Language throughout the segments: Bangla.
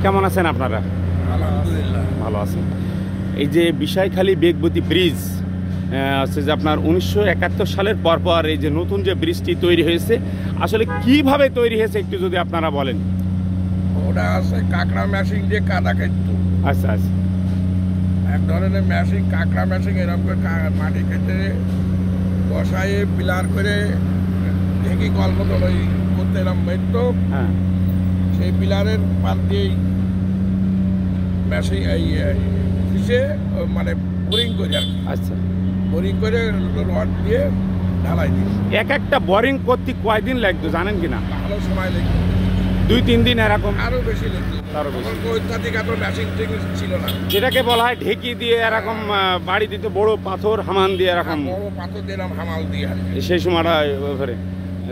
কেমন আছেন আপনারা? আলহামদুলিল্লাহ ভালো আছেন। এই যে বিষয়খালী বেগবতী ব্রিজ হচ্ছে যে আপনার 1971 সালের পরপর এই যে নতুন যে ব্রিজটি তৈরি হয়েছে, আসলে কিভাবে তৈরি হয়েছে একটু যদি আপনারা বলেন। ওটা আছে কাঁকড়া মেশিন দিয়ে কাদা কাটতো। আচ্ছা আচ্ছা। এক ধরনের মেশিন, কাঁকড়া মেশিন, এরকম করে মাটি কেটে বসায়ে পিলার করে ঢেকি কল মতো ওই করতে এরকম বেরতো। হ্যাঁ, সেই পিলারের পার দিয়েই মেশিন এই ফিসে মানে বোরিং করে আর কি। আচ্ছা। বোরিং করে রড দিয়ে ঢালাই দিই। এক একটা বোরিং করতে কয়দিন লাগতো জানেন কিনা? ভালো সময় লেগে 2-3 দিন এরকম, আরও বেশি লেগে। আরো বেশি। অত্যাধিক এত মেশিন টেকিং ছিল না। যেটাকে বলা হয় ঢেকি দিয়ে এরকম বাড়ি দিত, বড় পাথর হামান দিয়ে এরকম, বড় পাথর দিলাম হামাল দিয়ে আর কি। সেই সময়টা ওখানে।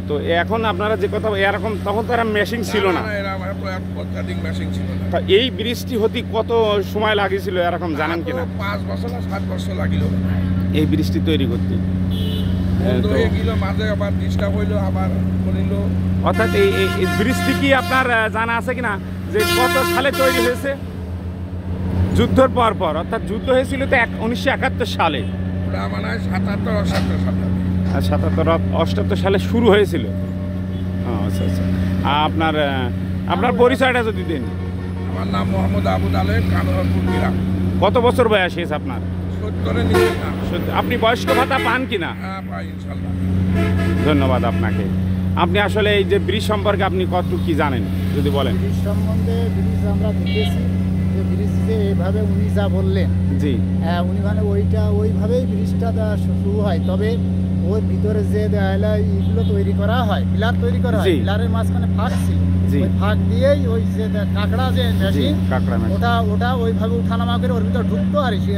তো এখন আপনারা যে কথা এরকম, তখন তো এরকম মেশিন ছিল না। এরকম এত অত্যাধিক মেশিন ছিল না। তা এই ব্রিজটি হতে কত সময় লাগিয়েছিল এরকম জানেন কিনা? 5 বছর না 7 বছর লাগিল এই ব্রিজটি তৈরি করতে। বন্ধ হয়ে গেল, মাঝে আবার ডিস্টার্ব হইলো, আবার করিল। অর্থাৎ এই ব্রিজটি কি আপনার জানা আছে কিনা যে কত সালে তৈরি হয়েছে? যুদ্ধের পর পর, অর্থাৎ যুদ্ধ হয়েছিল তো 1971 সালে। ওটা মানে 77-78 সালে। আর 77-78 সালে শুরু হয়েছিল। আচ্ছা আচ্ছা। আপনার পরিচয়টা যদি দিন। আমার নাম মোহাম্মদ আবুল আলেম, কানোরপুর গ্রাম। কত বছর বয়স হয়েছে আপনার? 70-এর নিচে না। আপনি বয়স্ক ভাতা পান কিনা? হ্যাঁ পাই ইনশাল্লাহ। ধন্যবাদ আপনাকে। আপনি আসলে এই যে ব্রিজ সম্পর্কে আপনি কতটুকু কি জানেন যদি বলেন। ব্রিজ সম্বন্ধে ব্রিজ আমরা দেখেছি যে ব্রিজ যে এইভাবে উনি যা বললেন, জি হ্যাঁ উনি মানে ওইভাবেই ব্রিজটা শুরু হয়। তবে ওর ভিতরে যে এইগুলো তৈরি করা হয়, পিলার তৈরি করা হয়, জি। পিলারের মাঝখানে ফাঁক ছিল, জি। ওই ফাঁক দিয়েই ওই যে কাঁকড়া যে মেশিন, কাঁকড়া মেশিন। ওটা ওইভাবে উঠানামা করে ওর ভিতরে ঢুকতো আর সে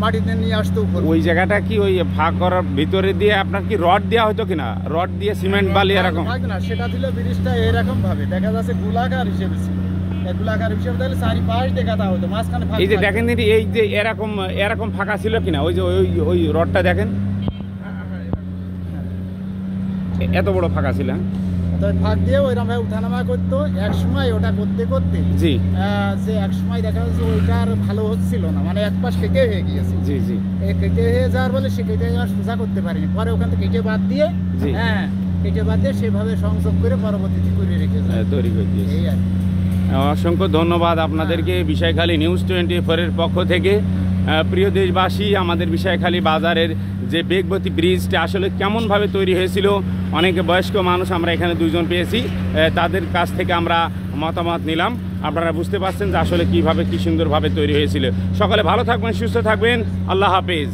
মাটিতে নিয়ে আসতো উপরে। ওই জায়গাটা কি ওই ফাঁক করার ভিতরে দিয়ে আপনার কি রড দেওয়া হতো কিনা? রড দিয়ে সিমেন্ট বালি এরকম? ফাঁক না, সেটা ছিল ব্রিজটা এরকম ভাবে দেখা যাচ্ছে গোলাকার হিসেবে ছিল। গোলাকার হিসেবে তাহলে চারিপাশ দেখাতে হতো, মাঝখানে ফাঁক। এই যে দেখেন দিদি, এই যে এরকম ফাঁকা ছিল কিনা? ওই যে ওই রডটা দেখেন, এত বড় ফাঁকা ছিল। তবে ফাঁক দিয়ে ওইরকম ভাবে উঠানামা করতো। এক সময় ওটা করতে করতে জি যে এক সময় দেখা যাচ্ছে ওইটা আর ভালো হচ্ছিল না, মানে এক পাশ কেটে হয়ে গিয়েছে। জি জি। এই কেটে হয়ে যাওয়ার বলে সে কেটে যাওয়ার সোজা করতে পারেনি, পরে ওখান থেকে কেটে বাদ দিয়ে, জি। হ্যাঁ কেটে বাদ দিয়ে সেভাবে সংযোগ করে পরবর্তীতে করে রেখেছে। তৈরি করে দিয়েছে। এই আর কি। অসংখ্য ধন্যবাদ আপনাদেরকে বিষয়খালী নিউজ 24-এর পক্ষ থেকে। প্রিয় দেশবাসী, আমাদের বিষয়খালী বাজারের যে বেগবতী ব্রিজটা আসলে কেমনভাবে তৈরি হয়েছিল, অনেকে বয়স্ক মানুষ আমরা এখানে 2 জন পেয়েছি, তাদের কাছ থেকে আমরা মতামত নিলাম। আপনারা বুঝতে পারছেন যে আসলে কীভাবে, কী সুন্দরভাবে তৈরি হয়েছিল। সকলে ভালো থাকবেন, সুস্থ থাকবেন। আল্লাহ হাফেজ।